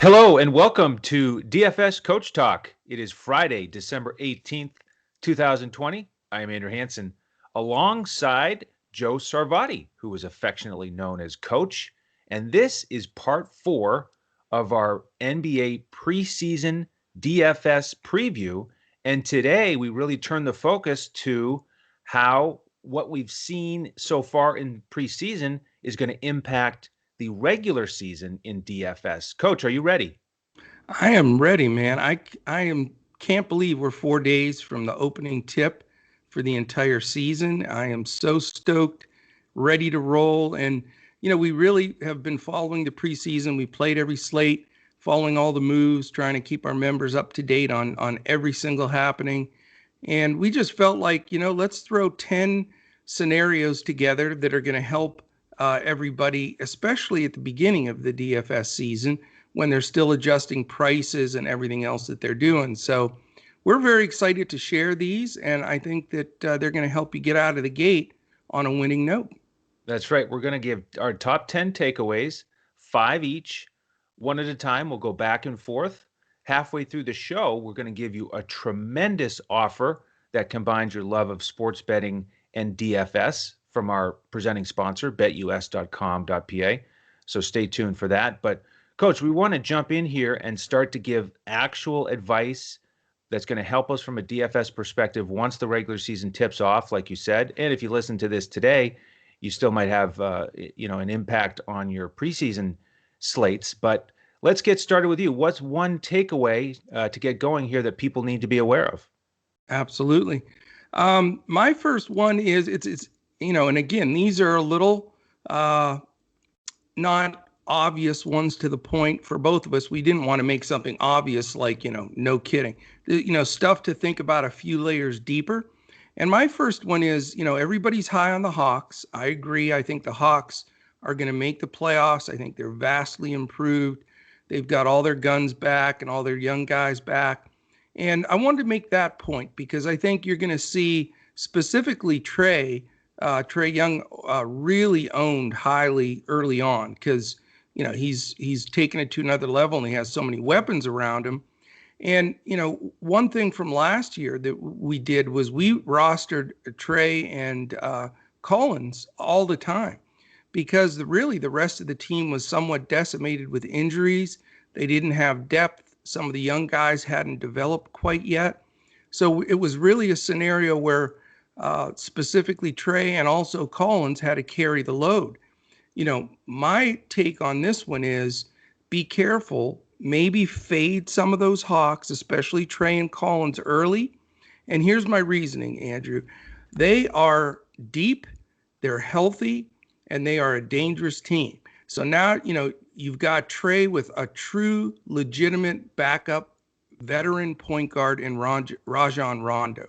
Hello and welcome to DFS Coach Talk. It is Friday, December 18th, 2020. I am Andrew Hansen alongside Joe Sarvati, who is affectionately known as Coach. And this is part 4 of our NBA Preseason DFS preview. And today we really turn the focus to how what we've seen so far in preseason is going to impact the regular season in DFS. Coach, are you ready? I am ready, man. Can't believe we're 4 days from the opening tip for the entire season. I am so stoked, ready to roll. And we really have been following the preseason. We played every slate, following all the moves, trying to keep our members up to date on every single happening. And we just felt like, let's throw 10 scenarios together that are going to help everybody, especially at the beginning of the DFS season when they're still adjusting prices and everything else that they're doing. So we're very excited to share these, and I think that they're going to help you get out of the gate on a winning note. That's right. We're going to give our top 10 takeaways, 5 each, one at a time. We'll go back and forth. Halfway through the show, we're going to give you a tremendous offer that combines your love of sports betting and DFS from our presenting sponsor, betus.com.pa. So stay tuned for that. But Coach, we want to jump in here and start to give actual advice that's going to help us from a DFS perspective once the regular season tips off, like you said. And if you listen to this today, you still might have an impact on your preseason slates. But let's get started with you. What's one takeaway to get going here that people need to be aware of? Absolutely. My first one is it's and again, these are a little not obvious ones to the point for both of us. We didn't want to make something obvious like, no kidding. Stuff to think about a few layers deeper. And my first one is, everybody's high on the Hawks. I agree. I think the Hawks are going to make the playoffs. I think they're vastly improved. They've got all their guns back and all their young guys back. And I wanted to make that point because I think you're going to see specifically Trae Young really owned highly early on because, he's taken it to another level and he has so many weapons around him. And, one thing from last year that we did was we rostered Trae and Collins all the time because really the rest of the team was somewhat decimated with injuries. They didn't have depth. Some of the young guys hadn't developed quite yet. So it was really a scenario where specifically Trae and also Collins had to carry the load. My take on this one is be careful, maybe fade some of those Hawks, especially Trae and Collins early. And here's my reasoning, Andrew. They are deep, they're healthy, and they are a dangerous team. So now, you've got Trae with a true, legitimate backup veteran point guard in Rajon Rondo.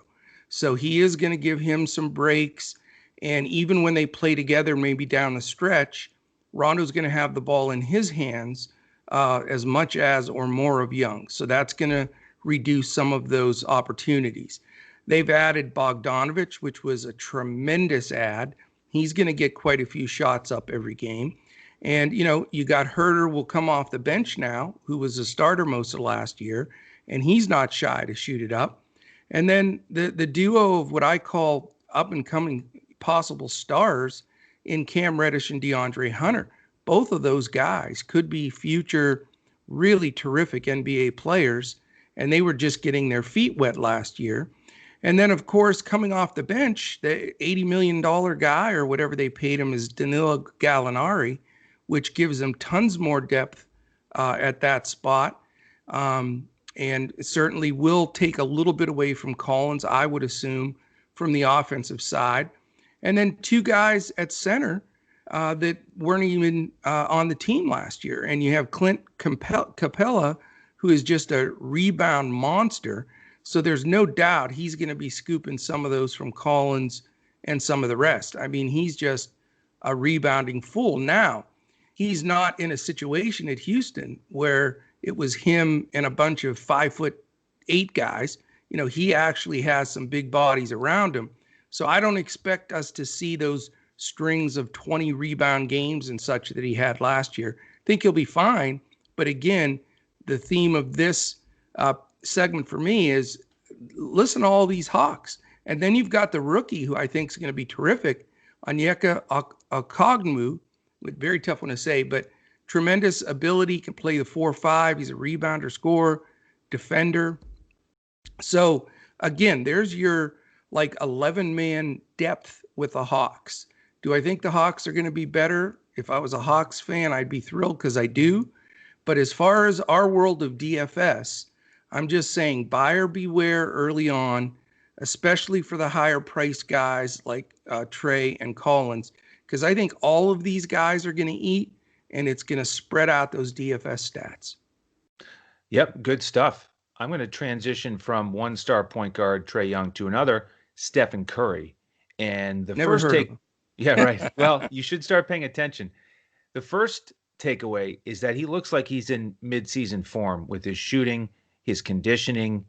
So he is going to give him some breaks. And even when they play together, maybe down the stretch, Rondo's going to have the ball in his hands as much as or more of Young. So that's going to reduce some of those opportunities. They've added Bogdanovich, which was a tremendous add. He's going to get quite a few shots up every game. And, you got Herter will come off the bench now, who was a starter most of last year, and he's not shy to shoot it up. And then the duo of what I call up and coming possible stars in Cam Reddish and DeAndre Hunter. Both of those guys could be future really terrific NBA players, and they were just getting their feet wet last year. And then, of course, coming off the bench, the $80 million guy or whatever they paid him is Danilo Gallinari, which gives them tons more depth at that spot. And certainly will take a little bit away from Collins, I would assume, from the offensive side. And then 2 guys at center that weren't even on the team last year. And you have Clint Capella, who is just a rebound monster. So there's no doubt he's going to be scooping some of those from Collins and some of the rest. I mean, he's just a rebounding fool. Now, he's not in a situation at Houston where it was him and a bunch of 5'8" guys. He actually has some big bodies around him. So I don't expect us to see those strings of 20 rebound games and such that he had last year. I think he'll be fine. But again, the theme of this segment for me is listen to all these Hawks. And then you've got the rookie who I think is going to be terrific, Onyeka Okongwu, very tough one to say, but tremendous ability, can play the 4-5. He's a rebounder, scorer, defender. So again, there's your like 11-man depth with the Hawks. Do I think the Hawks are going to be better? If I was a Hawks fan, I'd be thrilled because I do. But as far as our world of DFS, I'm just saying buyer beware early on, especially for the higher price guys like Trey and Collins, because I think all of these guys are going to eat, and it's going to spread out those DFS stats. Yep, good stuff. I'm going to transition from one-star point guard Trae Young to another, Stephen Curry. And the Never first heard of him. Yeah, right. Well, you should start paying attention. The first takeaway is that he looks like he's in mid-season form with his shooting, his conditioning.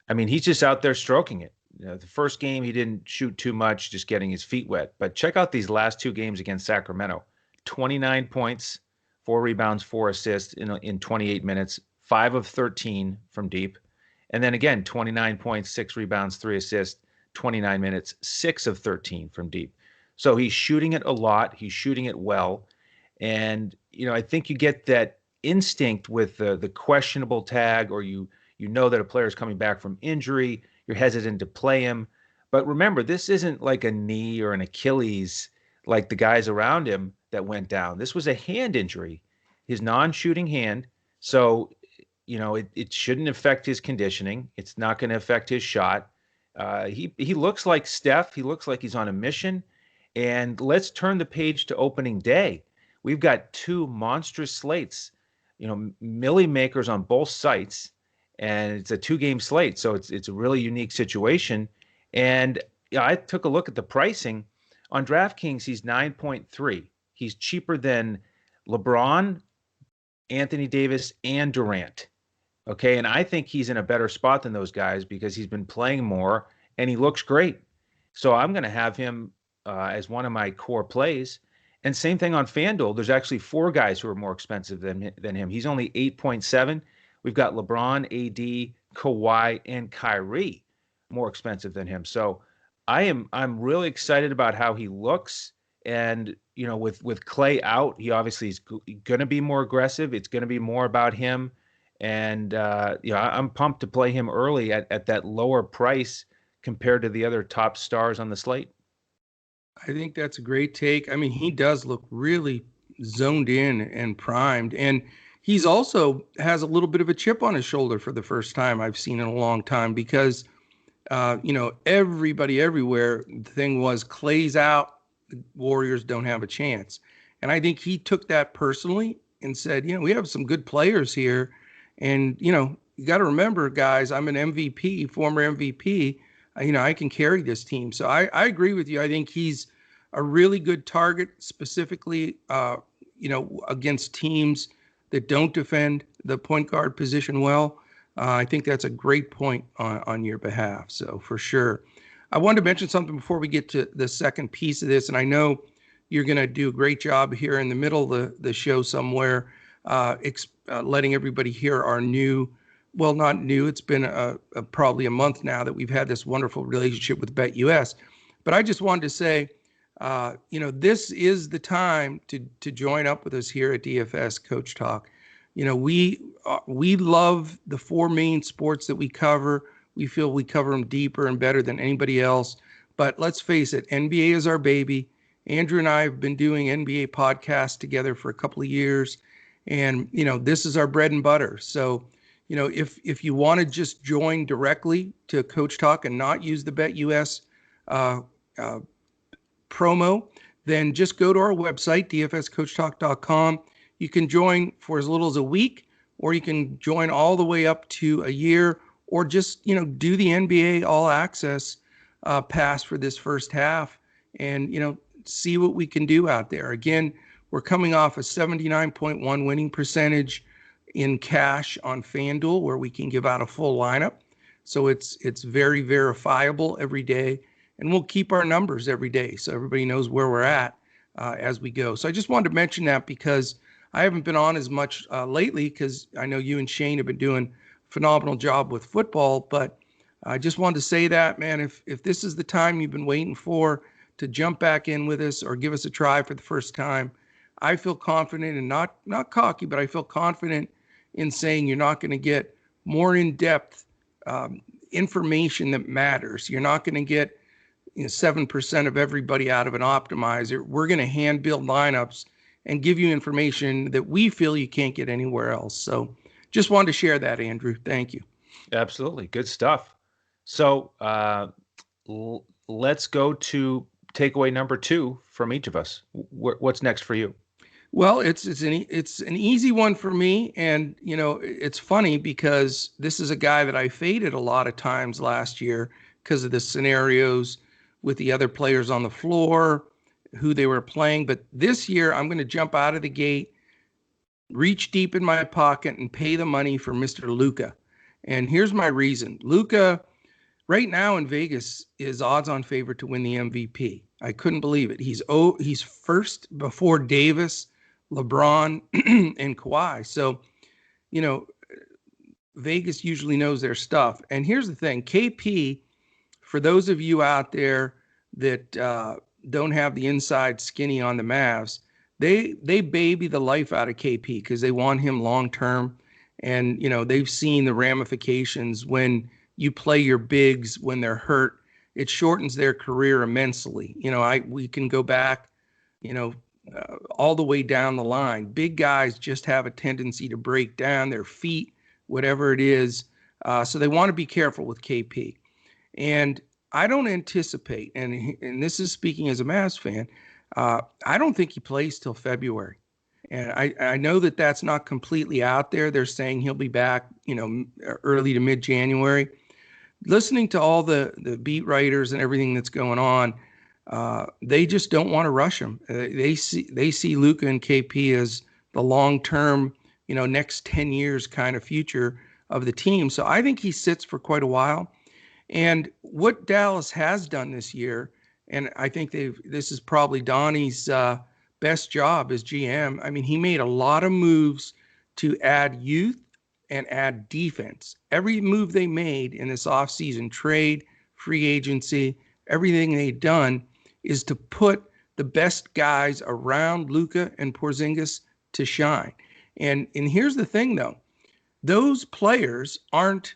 I mean, he's just out there stroking it. The first game, he didn't shoot too much, just getting his feet wet. But check out these last two games against Sacramento. 29 points, 4 rebounds, 4 assists in 28 minutes, 5 of 13 from deep. And then again, 29 points, 6 rebounds, 3 assists, 29 minutes, 6 of 13 from deep. So he's shooting it a lot. He's shooting it well. And, I think you get that instinct with the questionable tag, or you know that a player is coming back from injury. You're hesitant to play him. But remember, this isn't like a knee or an Achilles like the guys around him that went down. This was a hand injury, his non-shooting hand. So, it shouldn't affect his conditioning. It's not going to affect his shot. He looks like Steph. He looks like he's on a mission. And let's turn the page to opening day. We've got 2 monstrous slates, millie makers on both sites, and it's a 2-game slate. So it's a really unique situation. And I took a look at the pricing. On DraftKings, he's 9.3. He's cheaper than LeBron, Anthony Davis, and Durant. Okay, and I think he's in a better spot than those guys because he's been playing more and he looks great. So I'm going to have him as one of my core plays. And same thing on FanDuel. There's actually 4 guys who are more expensive than him. He's only 8.7. We've got LeBron, AD, Kawhi, and Kyrie more expensive than him. So I'm really excited about how he looks. And with Clay out, he obviously is going to be more aggressive. It's going to be more about him. And I'm pumped to play him early at that lower price compared to the other top stars on the slate. I think that's a great take. I mean, he does look really zoned in and primed. And he's also has a little bit of a chip on his shoulder for the first time I've seen in a long time because, everybody everywhere, the thing was Clay's out, the Warriors don't have a chance. And I think he took that personally and said, we have some good players here. And, you got to remember, guys, I'm an MVP, former MVP. I can carry this team. So I agree with you. I think he's a really good target, specifically, against teams that don't defend the point guard position well. I think that's a great point on your behalf. So for sure. I wanted to mention something before we get to the second piece of this. And I know you're going to do a great job here in the middle of the show somewhere, letting everybody hear our new, well, not new, it's been probably a month now that we've had this wonderful relationship with BetUS. But I just wanted to say, this is the time to join up with us here at DFS Coach Talk. We love the 4 main sports that we cover. We feel we cover them deeper and better than anybody else. But let's face it, NBA is our baby. Andrew and I have been doing NBA podcasts together for a couple of years. And, this is our bread and butter. So, if you want to just join directly to Coach Talk and not use the BetUS promo, then just go to our website, dfscoachtalk.com. You can join for as little as a week, or you can join all the way up to a year, or just, do the NBA All Access pass for this first half and, see what we can do out there. Again, we're coming off a 79.1 winning percentage in cash on FanDuel, where we can give out a full lineup. So it's very verifiable every day, and we'll keep our numbers every day so everybody knows where we're at as we go. So I just wanted to mention that because I haven't been on as much lately because I know you and Shane have been doing a phenomenal job with football. But I just wanted to say that, man, if this is the time you've been waiting for to jump back in with us or give us a try for the first time, I feel confident and not cocky, but I feel confident in saying you're not going to get more in-depth information that matters. You're not going to get 7% of everybody out of an optimizer. We're going to hand build lineups and give you information that we feel you can't get anywhere else. So just wanted to share that, Andrew. Thank you. Absolutely. Good stuff. So let's go to takeaway number 2 from each of us. What's next for you? Well, it's an easy one for me. And, it's funny because this is a guy that I faded a lot of times last year because of the scenarios with the other players on the floor, who they were playing. But this year, I'm going to jump out of the gate, reach deep in my pocket, and pay the money for Mr. Luka. And here's my reason. Luka, right now in Vegas, is odds-on favorite to win the MVP. I couldn't believe it. He's first before Davis, LeBron, and Kawhi. So, Vegas usually knows their stuff. And here's the thing. KP, for those of you out there that don't have the inside skinny on the Mavs, they baby the life out of KP because they want him long term. And, they've seen the ramifications when you play your bigs when they're hurt. It shortens their career immensely. We can go back, all the way down the line. Big guys just have a tendency to break down their feet, whatever it is. So they want to be careful with KP. And I don't anticipate, and this is speaking as a Mavs fan, I don't think he plays till February. And I know that that's not completely out there. They're saying he'll be back, early to mid-January. Listening to all the beat writers and everything that's going on, they just don't want to rush him. They see Luka and KP as the long-term, next 10 years kind of future of the team. So I think he sits for quite a while. And what Dallas has done this year, and I think this is probably Donnie's best job as GM. I mean, he made a lot of moves to add youth and add defense. Every move they made in this offseason, trade, free agency, everything they've done is to put the best guys around Luka and Porzingis to shine. And here's the thing, though. Those players aren't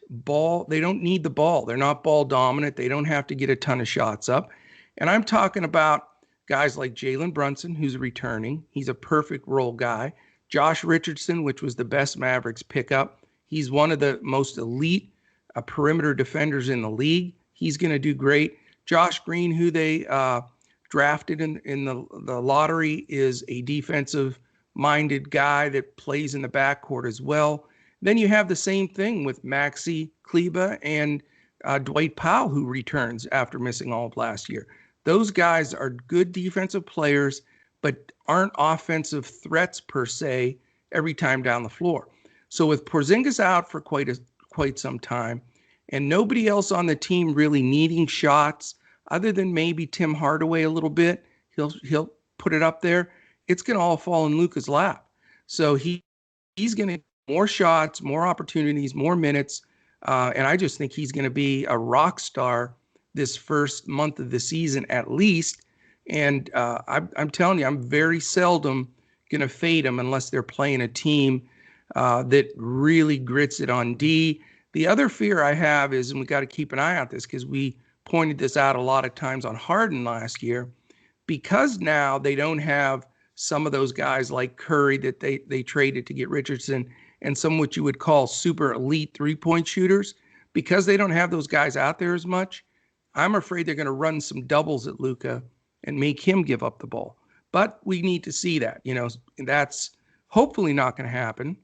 they don't need the ball. They're not ball dominant. They don't have to get a ton of shots up. And I'm talking about guys like Jalen Brunson, who's returning. He's a perfect role guy. Josh Richardson, which was the best Mavericks pickup. He's one of the most elite perimeter defenders in the league. He's going to do great. Josh Green, who they drafted in the lottery, is a defensive-minded guy that plays in the backcourt as well. Then you have the same thing with Maxey Kleber and Dwight Powell, who returns after missing all of last year. Those guys are good defensive players, but aren't offensive threats per se every time down the floor. So with Porzingis out for quite some time, and nobody else on the team really needing shots, other than maybe Tim Hardaway a little bit, he'll put it up there. It's going to all fall in Luka's lap. So he's going to get more shots, more opportunities, more minutes, and I just think he's going to be a rock star this first month of the season at least. And I'm telling you, I'm very seldom going to fade him unless they're playing a team that really grits it on D. The other fear I have is, and we got to keep an eye on this because we pointed this out a lot of times on Harden last year, because now they don't have some of those guys like Curry that they traded to get Richardson and some what you would call super elite three-point shooters. Because they don't have those guys out there as much, I'm afraid they're going to run some doubles at Luka and make him give up the ball. But we need to see that. That's hopefully not going to happen.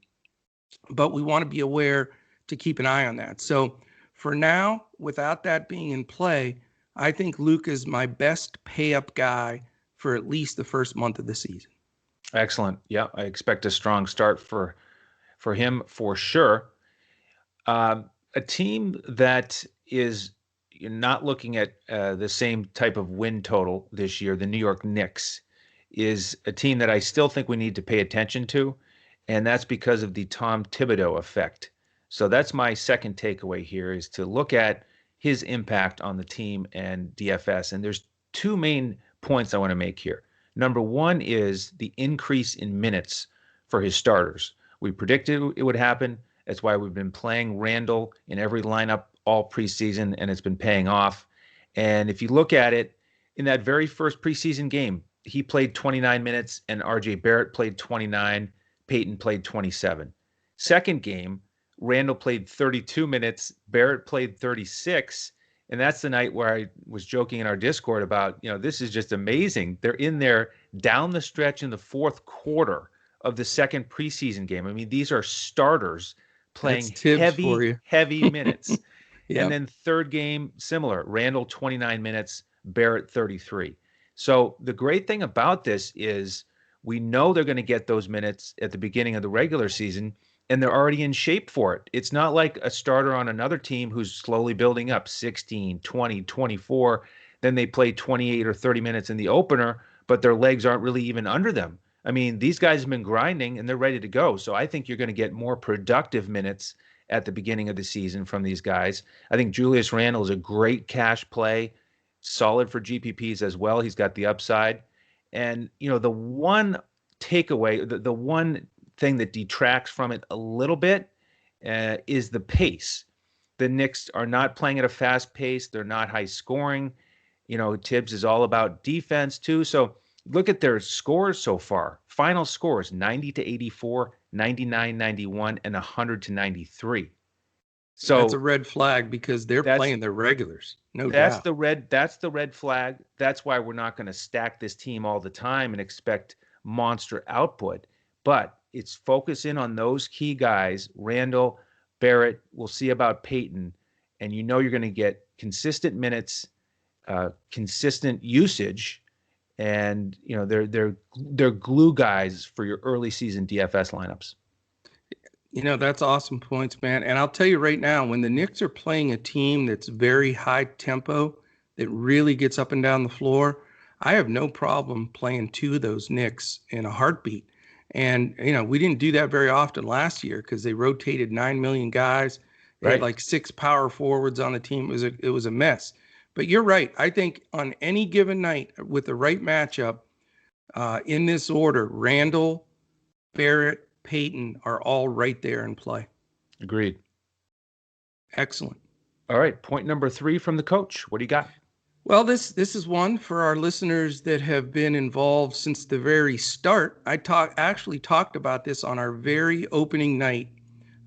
But we want to be aware to keep an eye on that. So for now, without that being in play, I think Luka is my best pay-up guy for at least the first month of the season. Excellent. Yeah, I expect a strong start for him for sure. A team that is not looking at the same type of win total this year, the New York Knicks, is a team that I still think we need to pay attention to. and that's because of the Tom Thibodeau effect. So that's my second takeaway here, is to look at his impact on the team and DFS. And there's two main points I want to make here. Number one is the increase in minutes for his starters. We predicted it would happen. That's why we've been playing Randall in every lineup all preseason, and it's been paying off. And if you look at it, in that very first preseason game, he played 29 minutes and RJ Barrett played 29. Peyton played 27. Second game, Randall played 32 minutes, Barrett played 36. And that's the night where I was joking in our Discord about, this is just amazing. They're in there down the stretch in the fourth quarter of the second preseason game. I mean, these are starters playing heavy minutes. Yep. And then third game, similar. Randall, 29 minutes, Barrett, 33. So the great thing about this is we know they're going to get those minutes at the beginning of the regular season, and they're already in shape for it. It's not like a starter on another team who's slowly building up 16, 20, 24. Then they play 28 or 30 minutes in the opener, but their legs aren't really even under them. I mean, these guys have been grinding and they're ready to go. So I think you're going to get more productive minutes at the beginning of the season from these guys. I think Julius Randle is a great cash play, solid for GPPs as well. He's got the upside. And, the one takeaway, the one thing that detracts from it a little bit is the pace. The Knicks are not playing at a fast pace. They're not high scoring. Tibbs is all about defense too. So look at their scores so far. Final scores, 90 to 84, 99-91, and 100 to 93. So that's a red flag because they're playing their regulars. No doubt. That's the red flag. That's why we're not going to stack this team all the time and expect monster output. But it's focus in on those key guys, Randall, Barrett. We'll see about Peyton, and you're going to get consistent minutes, consistent usage, and they're glue guys for your early season DFS lineups. That's awesome points, man. And I'll tell you right now, when the Knicks are playing a team that's very high tempo, that really gets up and down the floor, I have no problem playing two of those Knicks in a heartbeat. And, we didn't do that very often last year because they rotated 9 million guys. They had like 6 power forwards on the team. It was a mess. But you're right. I think on any given night with the right matchup, in this order, Randall, Barrett, Peyton are all right there in play. Agreed. Excellent. All right. Point number 3 from the coach. What do you got? Well, this is one for our listeners that have been involved since the very start. I actually talked about this on our very opening night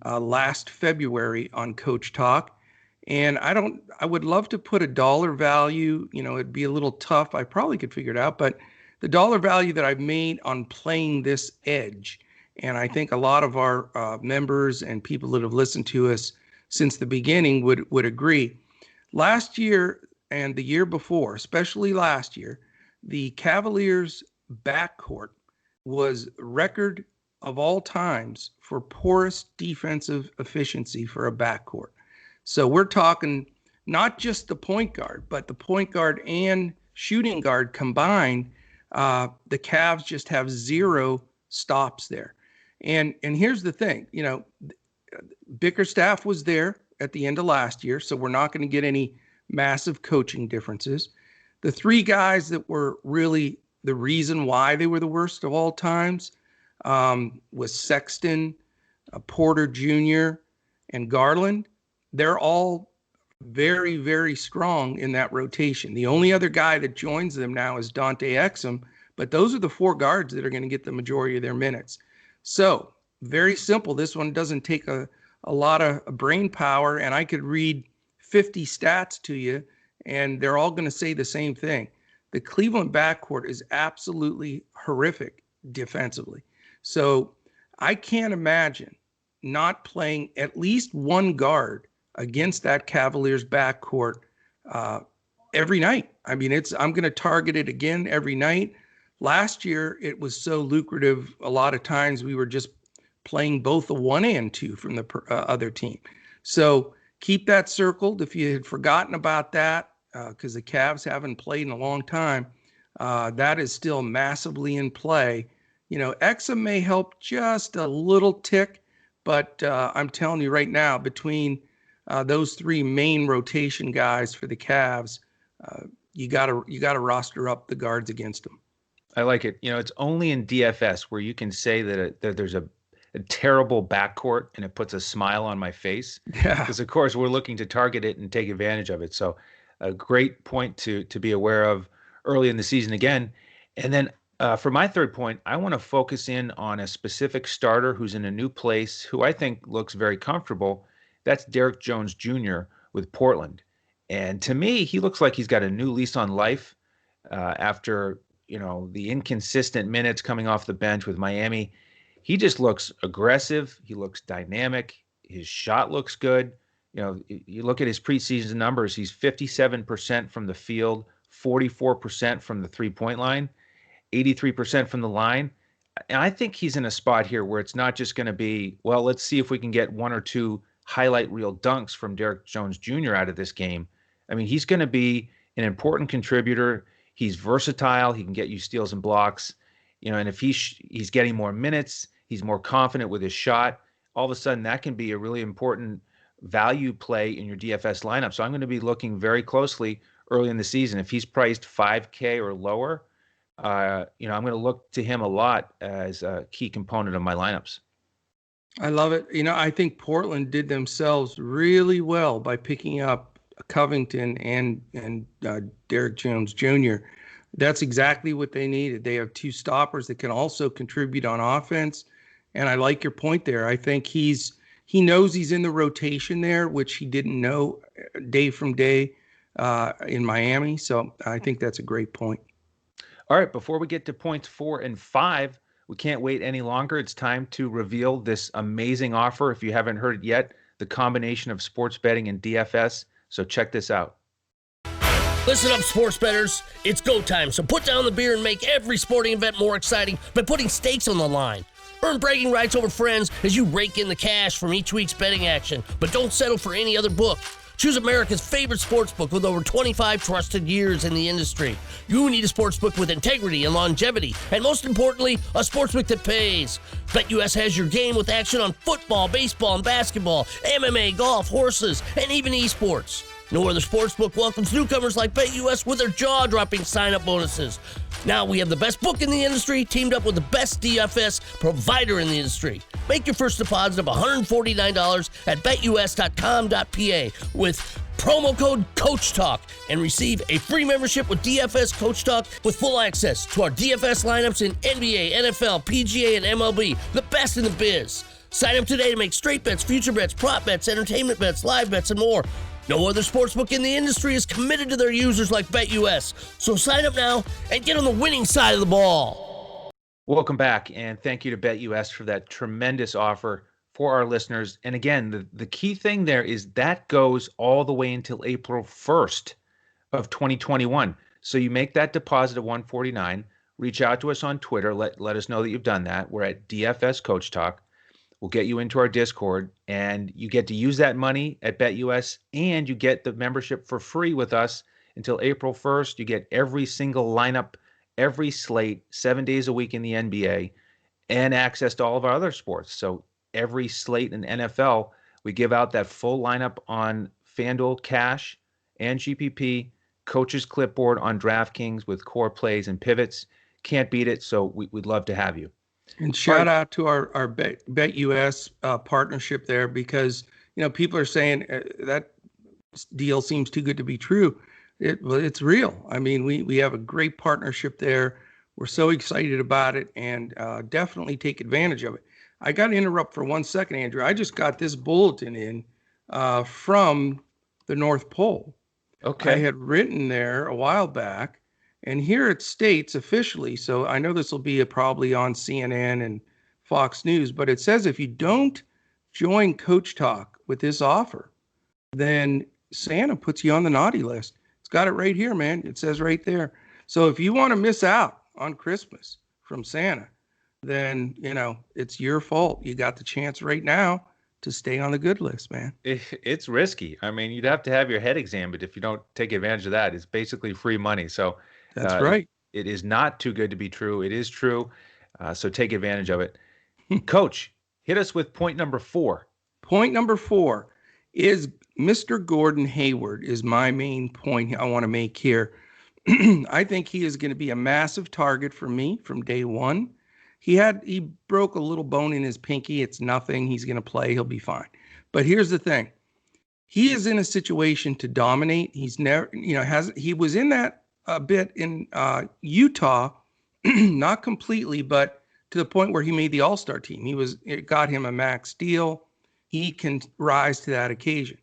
last February on Coach Talk. And I would love to put a dollar value, it'd be a little tough. I probably could figure it out, but the dollar value that I've made on playing this edge. And I think a lot of our members and people that have listened to us since the beginning would agree. Last year and the year before, especially last year, the Cavaliers' backcourt was record of all times for poorest defensive efficiency for a backcourt. So we're talking not just the point guard, but the point guard and shooting guard combined. The Cavs just have 0 stops there. And here's the thing, Bickerstaff was there at the end of last year, so we're not going to get any massive coaching differences. The 3 guys that were really the reason why they were the worst of all times was Sexton, Porter Jr., and Garland. They're all very, very strong in that rotation. The only other guy that joins them now is Dante Exum, but those are the 4 guards that are going to get the majority of their minutes. So very simple. This one doesn't take a lot of brain power, and I could read 50 stats to you, and they're all going to say the same thing. The Cleveland backcourt is absolutely horrific defensively. So I can't imagine not playing at least one guard against that Cavaliers backcourt every night. I mean, I'm going to target it again every night. Last year, it was so lucrative. A lot of times we were just playing both the 1 and 2 from the other team. So keep that circled if you had forgotten about that, because the Cavs haven't played in a long time. That is still massively in play. Exum may help just a little tick, but I'm telling you right now, between those three main rotation guys for the Cavs, you gotta roster up the guards against them. I like it. It's only in DFS where you can say that there's a terrible backcourt and it puts a smile on my face. Yeah. Because, of course, we're looking to target it and take advantage of it. So a great point to be aware of early in the season again. And then for my third point, I want to focus in on a specific starter who's in a new place, who I think looks very comfortable. That's Derrick Jones Jr. with Portland. And to me, he looks like he's got a new lease on life after the inconsistent minutes coming off the bench with Miami. He just looks aggressive. He looks dynamic. His shot looks good. You look at his preseason numbers, he's 57% from the field, 44% from the three-point line, 83% from the line. And I think he's in a spot here where it's not just going to be, well, let's see if we can get one or two highlight reel dunks from Derrick Jones Jr. out of this game. I mean, he's going to be an important contributor. He's versatile. He can get you steals and blocks. And if he's getting more minutes, he's more confident with his shot, all of a sudden that can be a really important value play in your DFS lineup. So I'm going to be looking very closely early in the season. If he's priced 5K or lower, I'm going to look to him a lot as a key component of my lineups. I love it. I think Portland did themselves really well by picking up Covington and Derrick Jones Jr. That's exactly what they needed. They have two stoppers that can also contribute on offense. And I like your point there. I think he knows he's in the rotation there, which he didn't know day from day in Miami. So I think that's a great point. All right, before we get to points 4 and 5, we can't wait any longer. It's time to reveal this amazing offer. If you haven't heard it yet, the combination of sports betting and DFS. So check this out. Listen up, sports bettors. It's go time, so put down the beer and make every sporting event more exciting by putting stakes on the line. Earn bragging rights over friends as you rake in the cash from each week's betting action, but don't settle for any other book. Choose America's favorite sportsbook with over 25 trusted years in the industry. You need a sportsbook with integrity and longevity, and most importantly, a sportsbook that pays. BetUS has your game with action on football, baseball, and basketball, MMA, golf, horses, and even esports. No other sportsbook welcomes newcomers like BetUS with their jaw-dropping sign-up bonuses. Now we have the best book in the industry teamed up with the best DFS provider in the industry. Make your first deposit of $149 at betus.com.pa with promo code CoachTalk and receive a free membership with DFS Coach Talk with full access to our DFS lineups in NBA, NFL, PGA, and MLB, the best in the biz. Sign up today to make straight bets, future bets, prop bets, entertainment bets, live bets, and more. No other sportsbook in the industry is committed to their users like BetUS. So sign up now and get on the winning side of the ball. Welcome back, and thank you to BetUS for that tremendous offer for our listeners. And again, the key thing there is that goes all the way until April 1st of 2021. So you make that deposit of $149, reach out to us on Twitter, let us know that you've done that. We're at DFS Coach Talk. We'll get you into our Discord, and you get to use that money at BetUS, and you get the membership for free with us until April 1st. You get every single lineup, every slate, 7 days a week in the NBA, and access to all of our other sports. So every slate in NFL, we give out that full lineup on FanDuel Cash and GPP, Coach's Clipboard on DraftKings with core plays and pivots. Can't beat it, so we'd love to have you. And shout out to our BetUS partnership there, because people are saying that deal seems too good to be true. It's real. I mean, we have a great partnership there. We're so excited about it, and definitely take advantage of it. I got to interrupt for 1 second, Andrew. I just got this bulletin in from the North Pole. Okay. I had written there a while back. And here it states officially, so I know this will be probably on CNN and Fox News, but it says if you don't join Coach Talk with this offer, then Santa puts you on the naughty list. It's got it right here, man. It says right there. So if you want to miss out on Christmas from Santa, then, it's your fault. You got the chance right now to stay on the good list, man. It's risky. I mean, you'd have to have your head examined if you don't take advantage of that. It's basically free money. So that's right. It is not too good to be true. It is true. So take advantage of it. Coach, hit us with point number 4. Point number 4 is Mr. Gordon Hayward is my main point I want to make here. I think he is going to be a massive target for me from day one. He broke a little bone in his pinky. It's nothing. He's going to play. He'll be fine. But here's the thing. He is in a situation to dominate. He's never, he was in that a bit in Utah, not completely, but to the point where he made the All-Star team. It got him a max deal. He can rise to that occasion.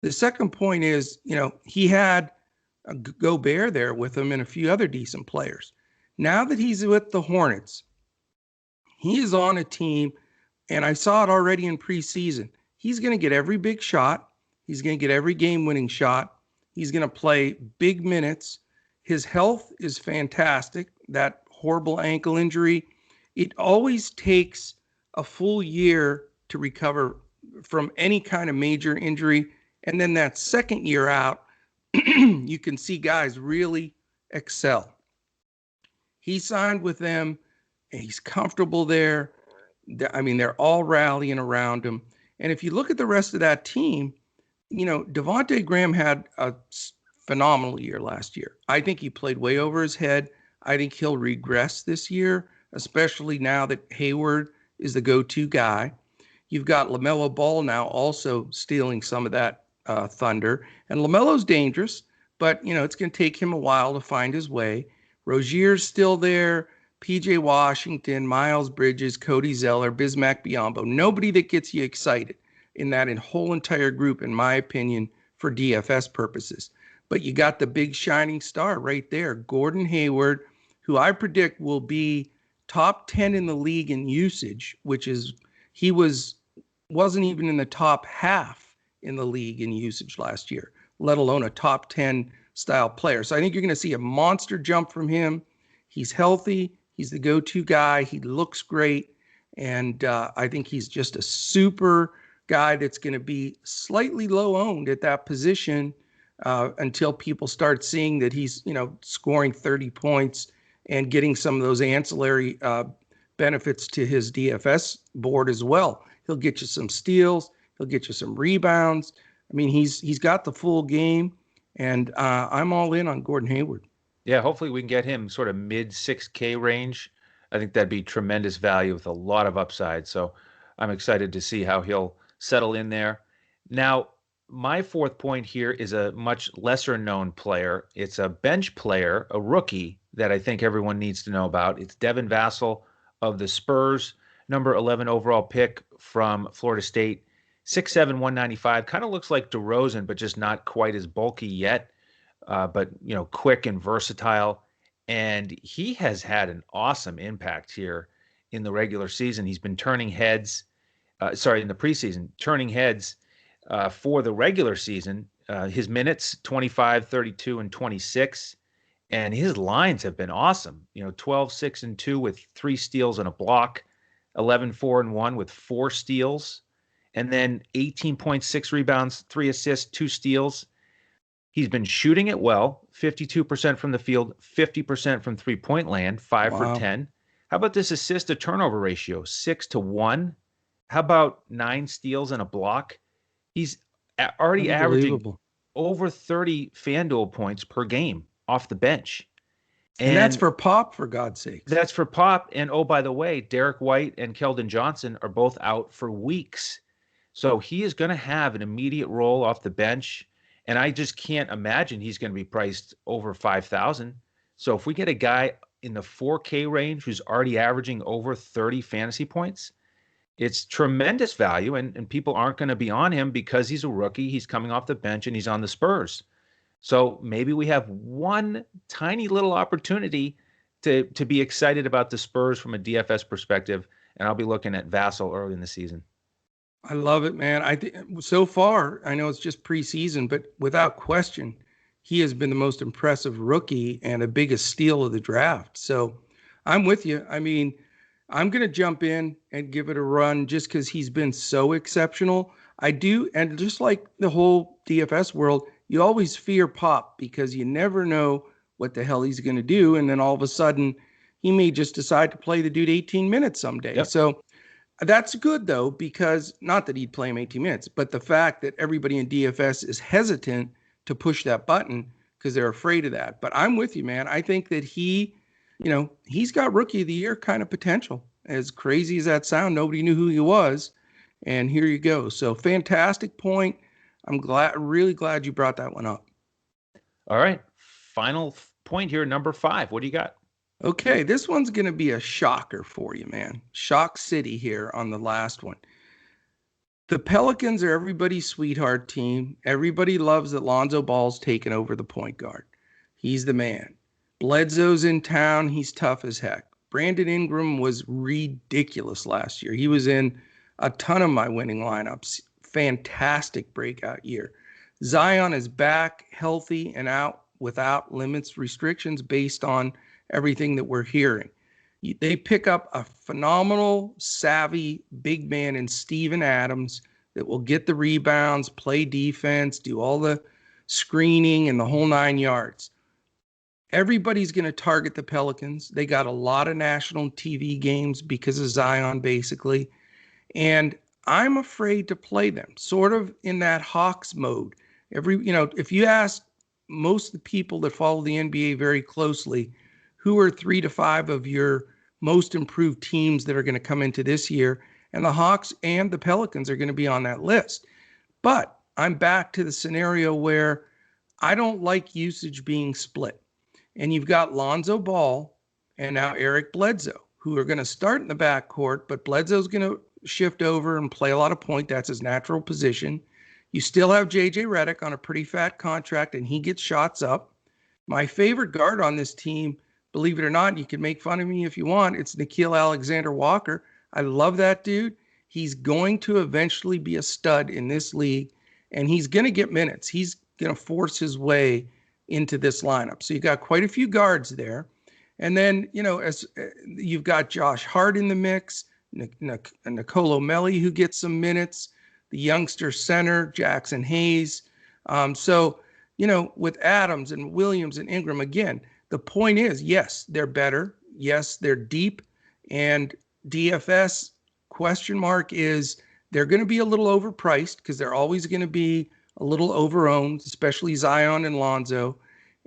The second point is, he had a Gobert there with him and a few other decent players. Now that he's with the Hornets, he is on a team, and I saw it already in preseason. He's going to get every big shot. He's going to get every game-winning shot. He's going to play big minutes. His health is fantastic. That horrible ankle injury, it always takes a full year to recover from any kind of major injury. And then that second year out, you can see guys really excel. He signed with them, and he's comfortable there. They're all rallying around him. And if you look at the rest of that team, Devontae Graham had a phenomenal year last year. I think he played way over his head. I think he'll regress this year, especially now that Hayward is the go-to guy. You've got LaMelo Ball now also stealing some of that thunder. And LaMelo's dangerous, but, it's going to take him a while to find his way. Rozier's still there. P.J. Washington, Miles Bridges, Cody Zeller, Bismack Biyombo. Nobody that gets you excited in that whole entire group, in my opinion, for DFS purposes. But you got the big shining star right there, Gordon Hayward, who I predict will be top 10 in the league in usage, which is he wasn't even in the top half in the league in usage last year, let alone a top 10 style player. So I think you're going to see a monster jump from him. He's healthy. He's the go-to guy. He looks great. And I think he's just a super guy that's going to be slightly low owned at that position until people start seeing that he's, scoring 30 points and getting some of those ancillary benefits to his DFS board as well. He'll get you some steals. He'll get you some rebounds. He's got the full game, and I'm all in on Gordon Hayward. Yeah, hopefully we can get him sort of mid 6K range. I think that'd be tremendous value with a lot of upside. So I'm excited to see how he'll settle in there. Now, my fourth point here is a much lesser known player. It's a bench player, a rookie that I think everyone needs to know about. It's Devin Vassell of the Spurs, number 11 overall pick from Florida State, 6'7", 195. Kind of looks like DeRozan, but just not quite as bulky yet. But quick and versatile. And he has had an awesome impact here in the regular season. He's been turning heads, in the preseason, turning heads for the regular season. His minutes, 25, 32, and 26. And his lines have been awesome. 12, 6, and 2 with 3 steals and a block, 11, 4, and 1 with 4 steals, and then 18.6 rebounds, 3 assists, 2 steals. He's been shooting it well, 52% from the field, 50% from three-point land, 5 for 10. How about this assist to turnover ratio, 6-1? How about 9 steals and a block? He's already averaging over 30 FanDuel points per game off the bench. And that's for Pop, for God's sake. That's for Pop. And oh, by the way, Derek White and Keldon Johnson are both out for weeks. So he is going to have an immediate role off the bench. And I just can't imagine he's going to be priced over 5,000. So if we get a guy in the 4K range who's already averaging over 30 fantasy points, it's tremendous value. And people aren't going to be on him because he's a rookie. He's coming off the bench and he's on the Spurs. So maybe we have one tiny little opportunity to be excited about the Spurs from a DFS perspective. And I'll be looking at Vassell early in the season. I love it, man. I think so far, I know it's just preseason, but without question, he has been the most impressive rookie and the biggest steal of the draft. So I'm with you. I'm going to jump in and give it a run just because he's been so exceptional. I do. And just like the whole DFS world, you always fear Pop because you never know what the hell he's going to do. And then all of a sudden, he may just decide to play the dude 18 minutes someday. Yep. So that's good, though, because not that he'd play him 18 minutes, but the fact that everybody in DFS is hesitant to push that button because they're afraid of that. But I'm with you, man. I think that he's got rookie of the year kind of potential. As crazy as that sound, nobody knew who he was. And here you go. So fantastic point. I'm really glad you brought that one up. All right. Final point here, number 5. What do you got? Okay, this one's going to be a shocker for you, man. Shock City here on the last one. The Pelicans are everybody's sweetheart team. Everybody loves that Lonzo Ball's taken over the point guard. He's the man. Bledsoe's in town. He's tough as heck. Brandon Ingram was ridiculous last year. He was in a ton of my winning lineups. Fantastic breakout year. Zion is back, healthy, and out without limits, restrictions based on everything that we're hearing. They pick up a phenomenal, savvy big man in Steven Adams that will get the rebounds, play defense, do all the screening and the whole 9 yards. Everybody's going to target the Pelicans. They got a lot of national TV games because of Zion, basically. And I'm afraid to play them, sort of in that Hawks mode. If you ask most of the people that follow the NBA very closely, who are 3 to 5 of your most improved teams that are going to come into this year, and the Hawks and the Pelicans are going to be on that list. But I'm back to the scenario where I don't like usage being split. And you've got Lonzo Ball and now Eric Bledsoe, who are going to start in the backcourt, but Bledsoe's going to shift over and play a lot of point. That's his natural position. You still have JJ Redick on a pretty fat contract, and he gets shots up. My favorite guard on this team, believe it or not, you can make fun of me if you want, it's Nikhil Alexander-Walker. I love that dude. He's going to eventually be a stud in this league, and he's going to get minutes. He's going to force his way into this lineup. So you got quite a few guards there. And then, as you've got Josh Hart in the mix, Nicolo Melli, who gets some minutes, the youngster center, Jackson Hayes. With Adams and Williams and Ingram, again, the point is, yes, they're better. Yes, they're deep. And DFS question mark is they're going to be a little overpriced because they're always going to be a little overowned, especially Zion and Lonzo.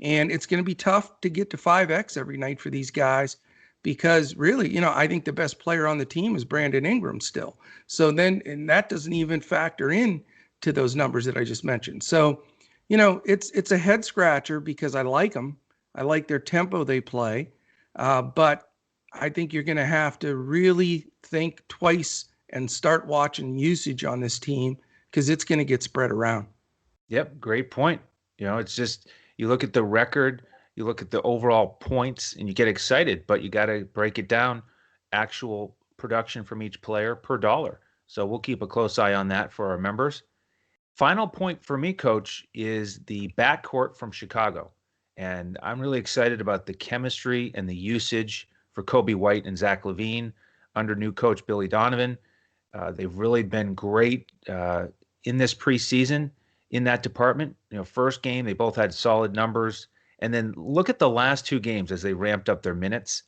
And it's going to be tough to get to 5X every night for these guys because really, I think the best player on the team is Brandon Ingram still. So then, and that doesn't even factor in to those numbers that I just mentioned. So, it's a head scratcher because I like them. I like their tempo they play. But I think you're going to have to really think twice and start watching usage on this team because it's going to get spread around. Yep, great point. It's just you look at the record, you look at the overall points, and you get excited, but you got to break it down, actual production from each player per dollar. So we'll keep a close eye on that for our members. Final point for me, Coach, is the backcourt from Chicago. And I'm really excited about the chemistry and the usage for Kobe White and Zach LaVine under new coach Billy Donovan. They've really been great in this preseason in that department. First game, they both had solid numbers. And then look at the last 2 games as they ramped up their minutes.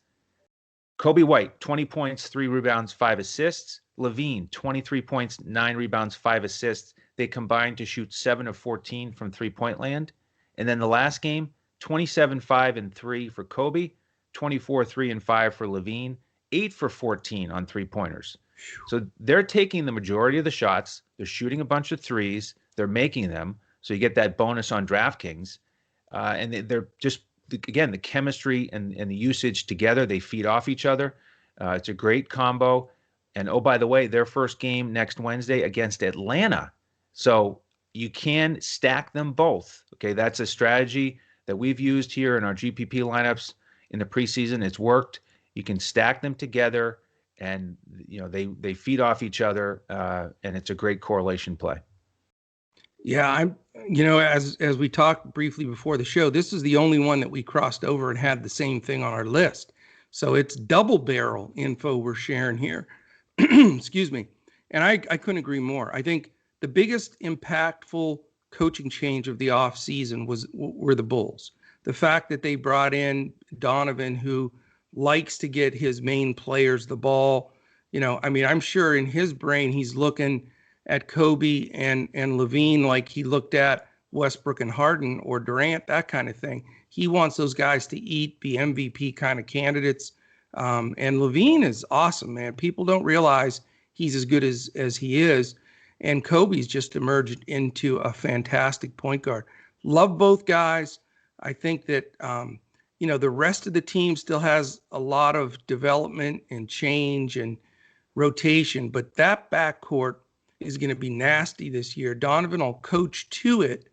Kobe White, 20 points, 3 rebounds, 5 assists. LaVine, 23 points, 9 rebounds, 5 assists. They combined to shoot 7 of 14 from three-point land. And then the last game, 27, 5, and 3 for Kobe, 24, 3, and 5 for LaVine, 8 for 14 on three-pointers. So they're taking the majority of the shots. They're shooting a bunch of threes. They're making them. So you get that bonus on DraftKings. And they're just, again, the chemistry and the usage together, they feed off each other. It's a great combo. And, oh, by the way, their first game next Wednesday against Atlanta. So you can stack them both. Okay, that's a strategy that we've used here in our GPP lineups in the preseason. It's worked. You can stack them together, and they feed off each other, and it's a great correlation play. Yeah, as we talked briefly before the show, this is the only one that we crossed over and had the same thing on our list. So it's double barrel info we're sharing here. Excuse me. And I couldn't agree more. I think the biggest impactful coaching change of the offseason were the Bulls. The fact that they brought in Donovan, who likes to get his main players the ball. I mean, I'm sure in his brain, he's looking at Kobe and Levine like he looked at Westbrook and Harden or Durant, that kind of thing. He wants those guys to eat, be MVP kind of candidates. And Levine is awesome, man. People don't realize he's as good as he is. And Kobe's just emerged into a fantastic point guard. Love both guys. I think that, the rest of the team still has a lot of development and change and rotation, but that backcourt is going to be nasty this year. Donovan will coach to it.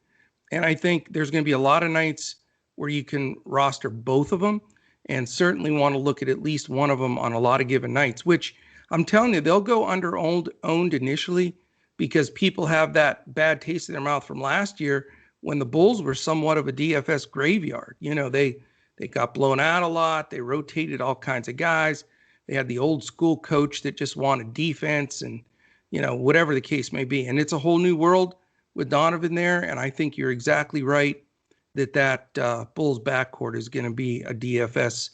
And I think there's going to be a lot of nights where you can roster both of them, and certainly want to look at least one of them on a lot of given nights, which I'm telling you, they'll go owned initially because people have that bad taste in their mouth from last year when the Bulls were somewhat of a DFS graveyard. They got blown out a lot. They rotated all kinds of guys. They had the old school coach that just wanted defense and, whatever the case may be. And it's a whole new world with Donovan there. And I think you're exactly right that Bulls backcourt is going to be a DFS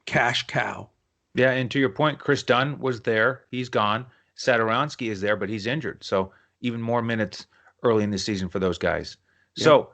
cash cow. Yeah, and to your point, Chris Dunn was there. He's gone. Satoransky is there, but he's injured. So even more minutes early in the season for those guys. Yeah. So,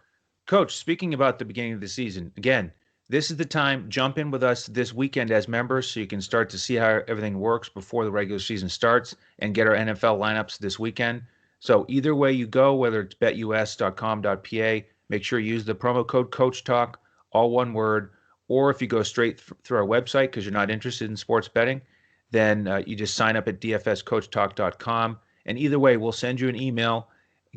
Coach, speaking about the beginning of the season, again, this is the time. Jump in with us this weekend as members so you can start to see how everything works before the regular season starts and get our NFL lineups this weekend. So either way you go, whether it's betus.com.pa, make sure you use the promo code CoachTalk, all one word, or if you go straight through our website because you're not interested in sports betting, then you just sign up at dfscoachtalk.com. And either way, we'll send you an email,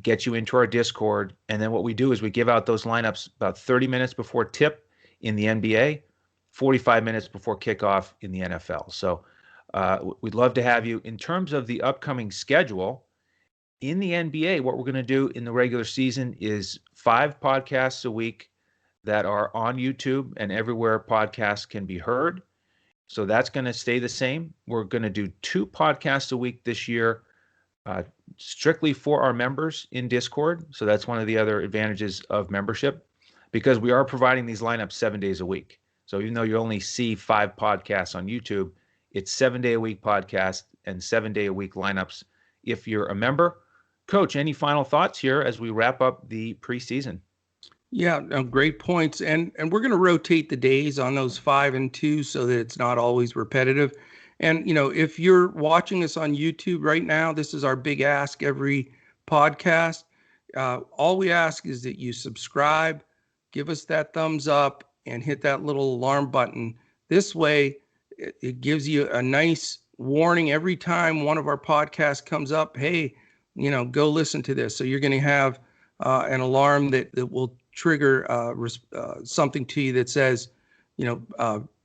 get you into our Discord, and then what we do is we give out those lineups about 30 minutes before tip in the NBA, 45 minutes before kickoff in the NFL. So we'd love to have you. In terms of the upcoming schedule, in the NBA, what we're going to do in the regular season is 5 podcasts a week that are on YouTube and everywhere podcasts can be heard. So that's going to stay the same. We're going to do 2 podcasts a week this year, strictly for our members in Discord. So that's one of the other advantages of membership, because we are providing these lineups 7 days a week. So even though you only see 5 podcasts on YouTube, it's 7-day-a-week podcast and 7-day-a-week lineups if you're a member. Coach, any final thoughts here as we wrap up the preseason? Yeah, no, great points. And we're going to rotate the days on those 5 and 2 so that it's not always repetitive. And, if you're watching us on YouTube right now, this is our big ask every podcast. All we ask is that you subscribe, give us that thumbs up, and hit that little alarm button. This way, it gives you a nice warning every time one of our podcasts comes up. Hey, go listen to this. So you're going to have an alarm that will trigger something to you that says,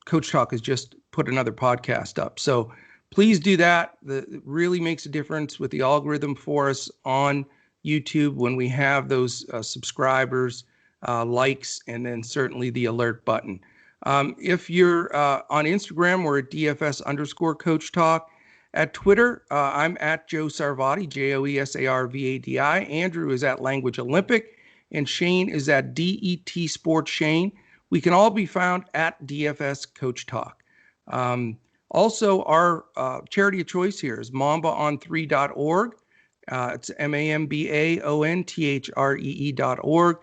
Coach Talk has just put another podcast up. So please do that. It really makes a difference with the algorithm for us on YouTube when we have those subscribers, likes, and then certainly the alert button. If you're on Instagram, we're at DFS_Coach Talk. At Twitter, I'm at Joe Sarvadi, JoeSarvadi. Andrew is at Language Olympic, and Shane is at DET Sports Shane. We can all be found at DFS Coach Talk. Also, our charity of choice here is mambaon3.org. It's MAMBAONTHREE.org.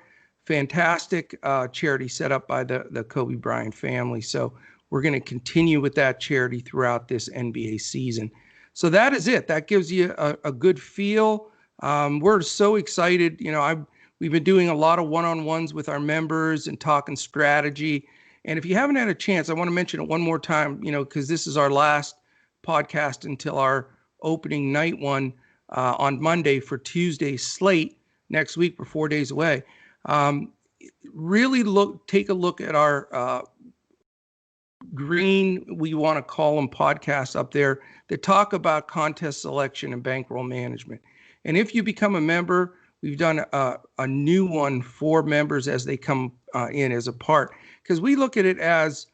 Fantastic charity set up by the Kobe Bryant family. So we're going to continue with that charity throughout this NBA season. So that is it. That gives you a good feel. We're so excited. We've been doing a lot of one-on-ones with our members and talking strategy. And if you haven't had a chance, I want to mention it one more time, because this is our last podcast until our opening night one on Monday for Tuesday's slate next week. We're 4 days away. Really take a look at our green, we want to call them podcasts up there that talk about contest selection and bankroll management. And if you become a member, we've done a new one for members as they come in as a part, because we look at it as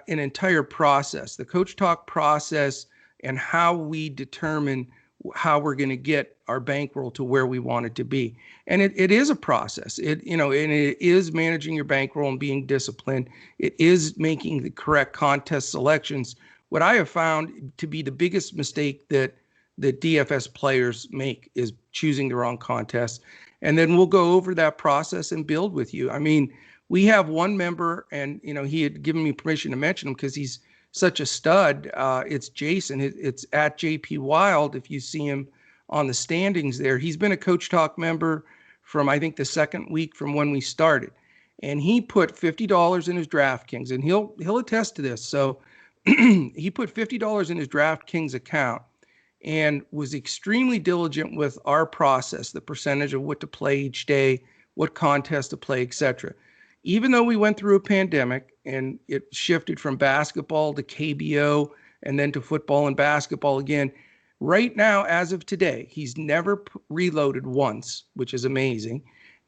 an entire process, the Coach Talk process, and how we determine how we're going to get our bankroll to where we want it to be. And it is a process. And it is managing your bankroll and being disciplined. It is making the correct contest selections. What I have found to be the biggest mistake that DFS players make is choosing the wrong contest. And then we'll go over that process and build with you. I mean, we have one member, and he had given me permission to mention him because he's such a stud. It's Jason. It's at JP Wild. If you see him on the standings there, he's been a Coach Talk member from, I think, the second week from when we started, and he put $50 in his DraftKings, and he'll attest to this. So he put $50 in his DraftKings account and was extremely diligent with our process, the percentage of what to play each day, what contest to play, etc. Even though we went through a pandemic and it shifted from basketball to KBO and then to football and basketball again, right now, as of today, he's never reloaded once, which is amazing.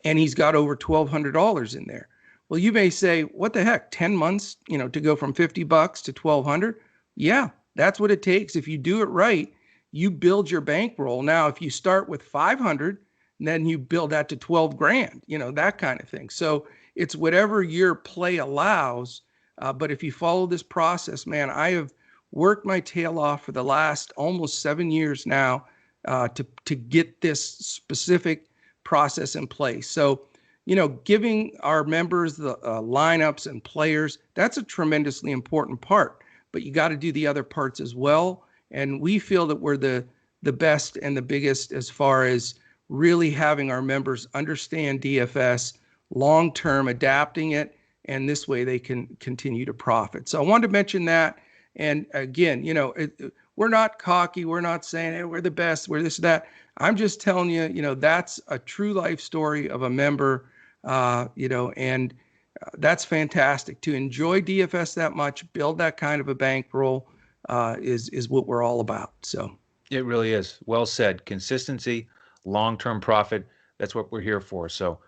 And he's got over $1,200 in there. Well, you may say, what the heck, 10 months, to go from $50 to $1,200? Yeah, that's what it takes. If you do it right, you build your bankroll. Now, if you start with 500, then you build that to 12 grand, that kind of thing. So it's whatever your play allows. But if you follow this process, man, I have worked my tail off for the last almost 7 years now to get this specific process in place. So, giving our members the lineups and players, that's a tremendously important part. But you got to do the other parts as well. And we feel that we're the best and the biggest as far as really having our members understand DFS long-term, adapting it, and this way they can continue to profit. So I wanted to mention that. And again, we're not cocky. We're not saying, hey, we're the best, we're this, that. I'm just telling you, that's a true life story of a member, and that's fantastic. To enjoy DFS that much, build that kind of a bankroll is what we're all about. So it really is. Well said. Consistency, long-term profit. That's what we're here for. So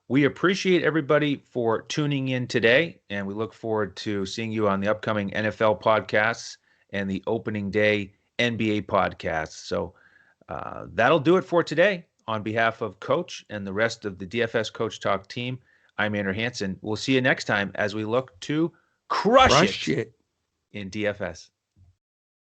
we appreciate everybody for tuning in today, and we look forward to seeing you on the upcoming NFL podcasts and the opening day NBA podcasts. So that'll do it for today. On behalf of Coach and the rest of the DFS Coach Talk team, I'm Andrew Hansen. We'll see you next time as we look to crush it in DFS.